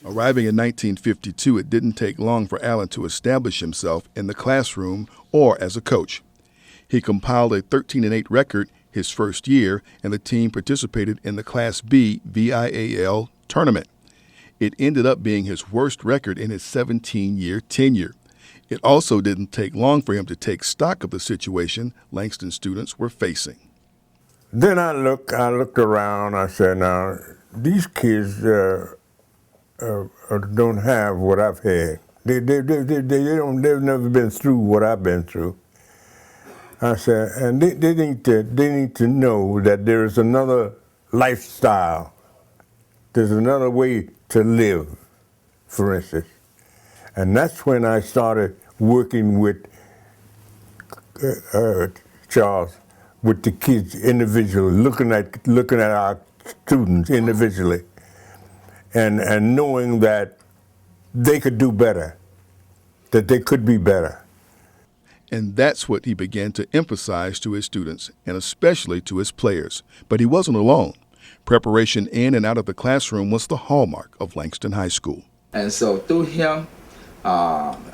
Arriving in 1952, it didn't take long for Allen to establish himself in the classroom or as a coach. He compiled a 13-8 record his first year, and the team participated in the Class B VIAL tournament. It ended up being his worst record in his 17-year tenure. It also didn't take long for him to take stock of the situation Langston students were facing. Then I looked around. I said, now, these kids don't have what I've had. They've never been through what I've been through. I said, and they need to know that there is another lifestyle. There's another way to live, for instance. And that's when I started working with Charles, with the kids individually, looking at our students individually, and knowing that they could do better, that they could be better. And that's what he began to emphasize to his students, and especially to his players. But he wasn't alone. Preparation in and out of the classroom was the hallmark of Langston High School. And so through him,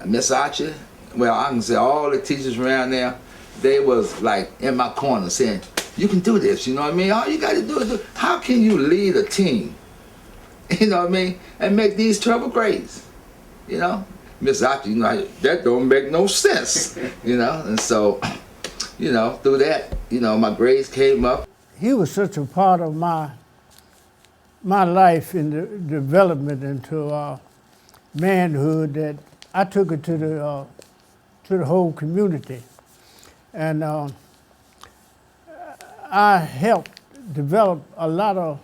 Miss Archie, well, I can say all the teachers around there, they was like in my corner saying, you can do this, you know what I mean? All you got to do is do. How can you lead a team, you know what I mean, and make these 12th grades, you know? Miss Archie, you know, that don't make no sense, you know? And so, you know, through that, you know, my grades came up. He was such a part of my life in the development into manhood that I took it to the whole community. And I helped develop a lot of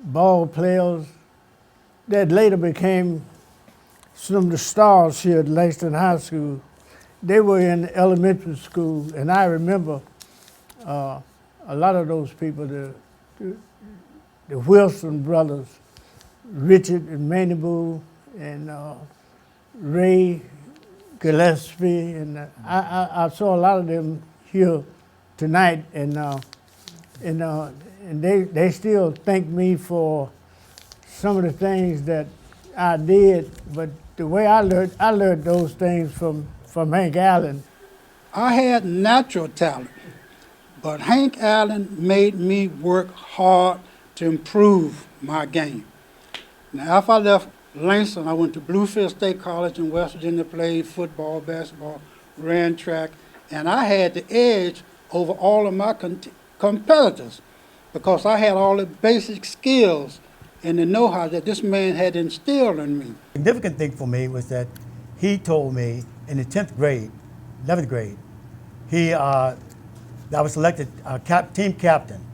ball players that later became some of the stars here at Langston High School. They were in elementary school, and I remember a lot of those people, the Wilson brothers, Richard and Maniboo, and Ray Gillespie, and I saw a lot of them here tonight, and they still thank me for some of the things that I did, but the way I learned those things from Hank Allen. I had natural talent, but Hank Allen made me work hard to improve my game. Now, after I left Langston, I went to Bluefield State College in West Virginia, played football, basketball, ran track, and I had the edge over all of my competitors because I had all the basic skills and the know-how that this man had instilled in me. The significant thing for me was that he told me in the 10th grade, 11th grade, I was selected team captain.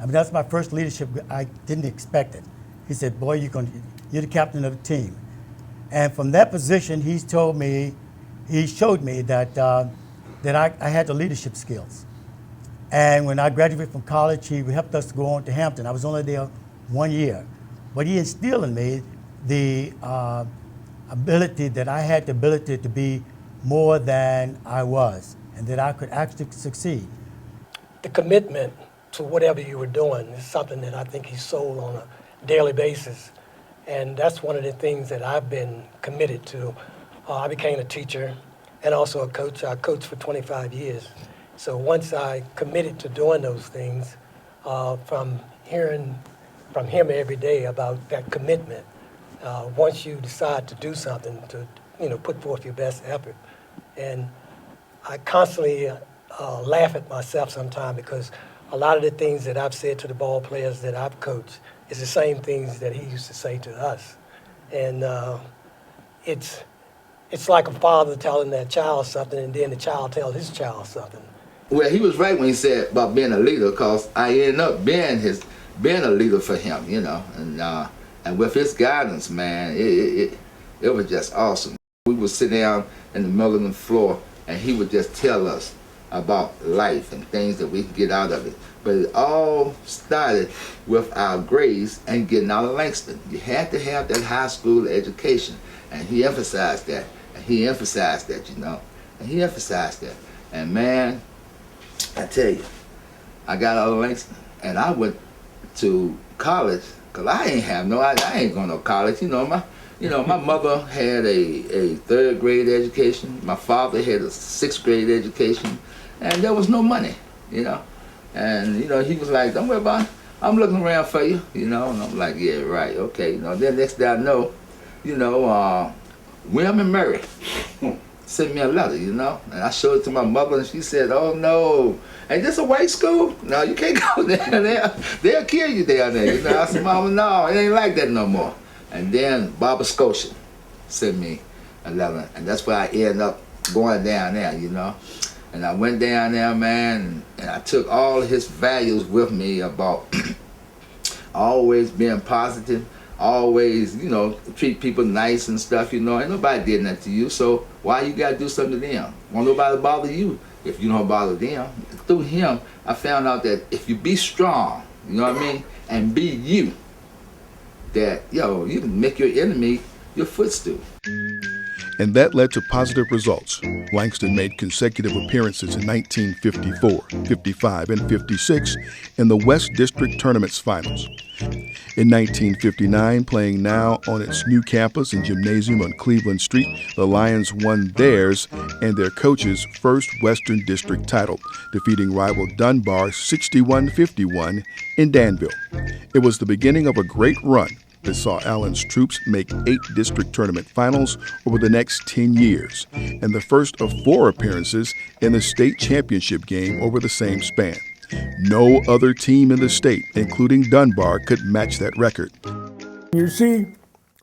I mean, that's my first leadership. I didn't expect it. He said, boy, you're the captain of the team. And from that position, he showed me that I had the leadership skills. And when I graduated from college, he helped us to go on to Hampton. I was only there 1 year. But he instilled in me the ability that I had the ability to be more than I was, and that I could actually succeed. The commitment to whatever you were doing is something that I think he sold on a daily basis. And that's one of the things that I've been committed to. I became a teacher and also a coach. I coached for 25 years. So once I committed to doing those things, from hearing from him every day about that commitment, once you decide to do something, to put forth your best effort. And I constantly laugh at myself sometimes because a lot of the things that I've said to the ball players that I've coached is the same things that he used to say to us. And it's like a father telling that child something and then the child tells his child something. Well, he was right when he said about being a leader, because I ended up being a leader for him, and with his guidance, man, it was just awesome. We would sit down in the middle of the floor and he would just tell us about life and things that we could get out of it. But it all started with our grades and getting out of Langston. You had to have that high school education, and he emphasized that, and he emphasized that, and he emphasized that. And man, I tell you, I got out of Langston and I went to college Cause I ain't going to college. My mother had a 3rd grade education. My father had a 6th grade education, and there was no money, And he was like, "Don't worry about it. I'm looking around for you, And I'm like, "Yeah, right, okay." Then next day I know, William and Murray sent me a letter, and I showed it to my mother, and she said, "Oh no, ain't this a white school? No, you can't go there. They'll kill you down there." I said, "Mama, no, it ain't like that no more." And then Barbara Scotia sent me a letter, and that's where I ended up going down there, And I went down there, man, and I took all his values with me about always being positive, always, treat people nice and stuff, Ain't nobody did that to you, so why you gotta do something to them? Won't nobody bother you if you don't bother them. Through him, I found out that if you be strong, and be you, that, you can make your enemy your footstool. And that led to positive results. Langston made consecutive appearances in 1954, 55, and 56 in the West District Tournament's finals. In 1959, playing now on its new campus and gymnasium on Cleveland Street, the Lions won theirs and their coach's first Western District title, defeating rival Dunbar 61-51 in Danville. It was the beginning of a great run that saw Allen's troops make 8 district tournament finals over the next 10 years, and the first of 4 appearances in the state championship game over the same span. No other team in the state, including Dunbar, could match that record. You see,